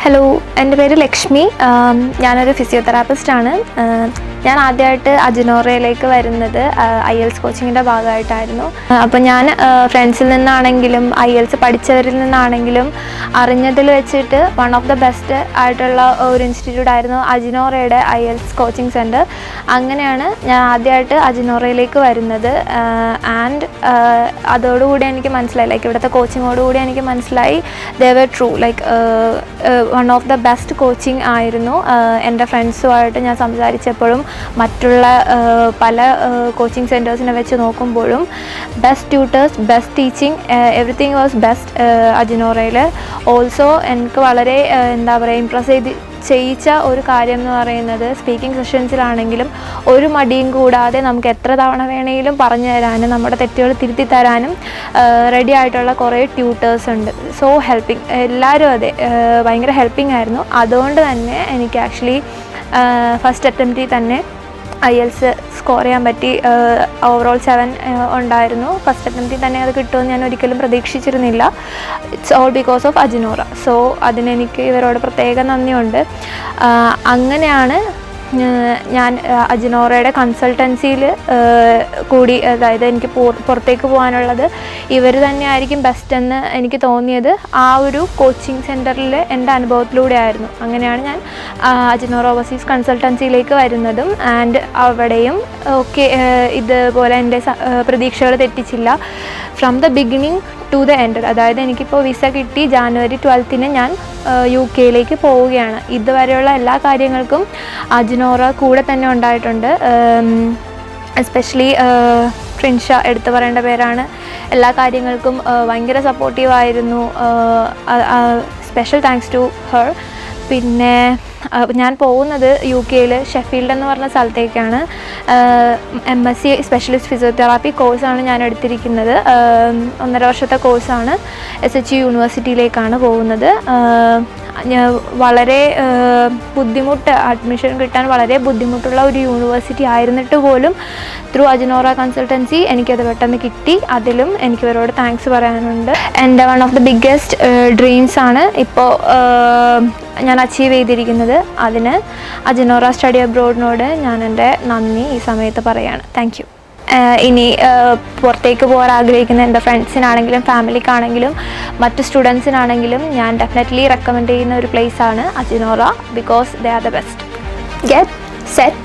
Hello, എൻ്റെ പേര് ലക്ഷ്മി. ഞാനൊരു ഫിസിയോതെറാപ്പിസ്റ്റാണ്. ഞാൻ ആദ്യമായിട്ട് അജിനോറയിലേക്ക് വരുന്നത് IELTS കോച്ചിങ്ങിൻ്റെ ഭാഗമായിട്ടായിരുന്നു. അപ്പോൾ ഞാൻ ഫ്രണ്ട്സിൽ നിന്നാണെങ്കിലും IELTS പഠിച്ചവരിൽ നിന്നാണെങ്കിലും അറിഞ്ഞതിൽ വെച്ചിട്ട് വൺ ഓഫ് ദ ബെസ്റ്റ് ആയിട്ടുള്ള ഒരു ഇൻസ്റ്റിറ്റ്യൂട്ടായിരുന്നു അജിനോറയുടെ IELTS കോച്ചിങ് സെൻറ്റർ. അങ്ങനെയാണ് ഞാൻ ആദ്യമായിട്ട് അജിനോറയിലേക്ക് വരുന്നത്. ആൻഡ് അതോടുകൂടി എനിക്ക് മനസ്സിലായി, ലൈക്ക് ഇവിടുത്തെ കോച്ചിങ്ങോടുകൂടി എനിക്ക് മനസ്സിലായി they were true, like one of the best coaching ആയിരുന്നു. എൻ്റെ ഫ്രണ്ട്സുമായിട്ട് ഞാൻ സംസാരിച്ചപ്പോഴും മറ്റുള്ള പല കോച്ചിങ് സെൻറ്റേഴ്സിനെ വെച്ച് നോക്കുമ്പോഴും best tutors, best teaching, everything was best അജിനോറയിൽ. ഓൾസോ എനിക്ക് വളരെ എന്താ പറയുക ഇംപ്രസ് ചെയ്യിച്ച ഒരു കാര്യം എന്ന് പറയുന്നത് സ്പീക്കിംഗ് സെഷൻസിലാണെങ്കിലും ഒരു മടിയും കൂടാതെ നമുക്ക് എത്ര തവണ വേണമെങ്കിലും പറഞ്ഞു തരാനും നമ്മുടെ തെറ്റുകൾ തിരുത്തി തരാനും റെഡി ആയിട്ടുള്ള കുറേ ട്യൂട്ടേഴ്സ് ഉണ്ട്. സോ ഹെൽപ്പിംഗ്, എല്ലാവരും അതെ, ഭയങ്കര ഹെൽപ്പിംഗ് ആയിരുന്നു. അതുകൊണ്ട് തന്നെ എനിക്ക് ആക്ച്വലി ഫസ്റ്റ് അറ്റംപ്റ്റിൽ തന്നെ IELTS സ്കോർ ചെയ്യാൻ പറ്റി. ഓവറോൾ 7 ഉണ്ടായിരുന്നു. ഫസ്റ്റ് അറ്റംപ്റ്റിൽ തന്നെ അത് കിട്ടുമെന്ന് ഞാൻ ഒരിക്കലും പ്രതീക്ഷിച്ചിരുന്നില്ല. It's all because of Ajinora. So അതിനെനിക്ക് ഇവരോട് പ്രത്യേക നന്ദിയുണ്ട്. അങ്ങനെയാണ് ഞാൻ അജിനോറയുടെ കൺസൾട്ടൻസിയിൽ കൂടി, അതായത് എനിക്ക് പുറത്തേക്ക് പോകാനുള്ളത് ഇവർ തന്നെയായിരിക്കും ബെസ്റ്റ് എന്ന് എനിക്ക് തോന്നിയത് ആ ഒരു കോച്ചിങ് സെൻറ്ററിൽ എൻ്റെ അനുഭവത്തിലൂടെ ആയിരുന്നു. അങ്ങനെയാണ് ഞാൻ അജിനോറ ഓവർസീസ് കൺസൾട്ടൻസിയിലേക്ക് വരുന്നതും. ആൻഡ് അവിടെയും ഓക്കെ ഇതുപോലെ എൻ്റെ പ്രതീക്ഷകൾ തെറ്റിച്ചില്ല. From the beginning to the end, അതായത് എനിക്കിപ്പോൾ വിസ കിട്ടി January 12 ഞാൻ UK പോവുകയാണ്. ഇതുവരെയുള്ള എല്ലാ കാര്യങ്ങൾക്കും അജിനോറ കൂടെ തന്നെ ഉണ്ടായിട്ടുണ്ട്. എസ്പെഷ്യലി പ്രിൻഷ എടുത്തു പറയേണ്ട പേരാണ്. എല്ലാ കാര്യങ്ങൾക്കും ഭയങ്കര സപ്പോർട്ടീവായിരുന്നു. Special thanks to her. പിന്നെ ഞാൻ പോകുന്നത് UK ഷെഫീൽഡ് എന്ന് പറഞ്ഞ സ്ഥലത്തേക്കാണ്. MSc സ്പെഷ്യലിസ്റ്റ് ഫിസിയോതെറാപ്പി കോഴ്സാണ് ഞാൻ എടുത്തിരിക്കുന്നത്. 1.5 വർഷത്തെ കോഴ്സാണ്. SHU യൂണിവേഴ്സിറ്റിയിലേക്കാണ് പോകുന്നത്. വളരെ അഡ്മിഷൻ കിട്ടാൻ വളരെ ബുദ്ധിമുട്ടുള്ള ഒരു യൂണിവേഴ്സിറ്റി ആയിരുന്നിട്ട് പോലും ത്രൂ അജിനോറ കൺസൾട്ടൻസി എനിക്കത് പെട്ടെന്ന് കിട്ടി. അതിലും എനിക്ക് ഇവരോട് താങ്ക്സ് പറയാനുണ്ട്. എൻ്റെ one of the biggest dreams ആണ് ഇപ്പോൾ ഞാൻ അച്ചീവ് ചെയ്തിരിക്കുന്നത്. അതിന് അജിനോറ സ്റ്റഡി അബ്രോഡിനോട് ഞാൻ എൻ്റെ നന്ദി ഈ സമയത്ത് പറയുകയാണ്. Thank you. ഇനി പുറത്തേക്ക് പോകാൻ ആഗ്രഹിക്കുന്ന എൻ്റെ ഫ്രണ്ട്സിനാണെങ്കിലും ഫാമിലിക്കാണെങ്കിലും മറ്റ് സ്റ്റുഡൻസിനാണെങ്കിലും ഞാൻ ഡെഫിനറ്റ്ലി റെക്കമെൻഡ് ചെയ്യുന്ന ഒരു പ്ലേസാണ് Ajinora. Because they are the best. Get set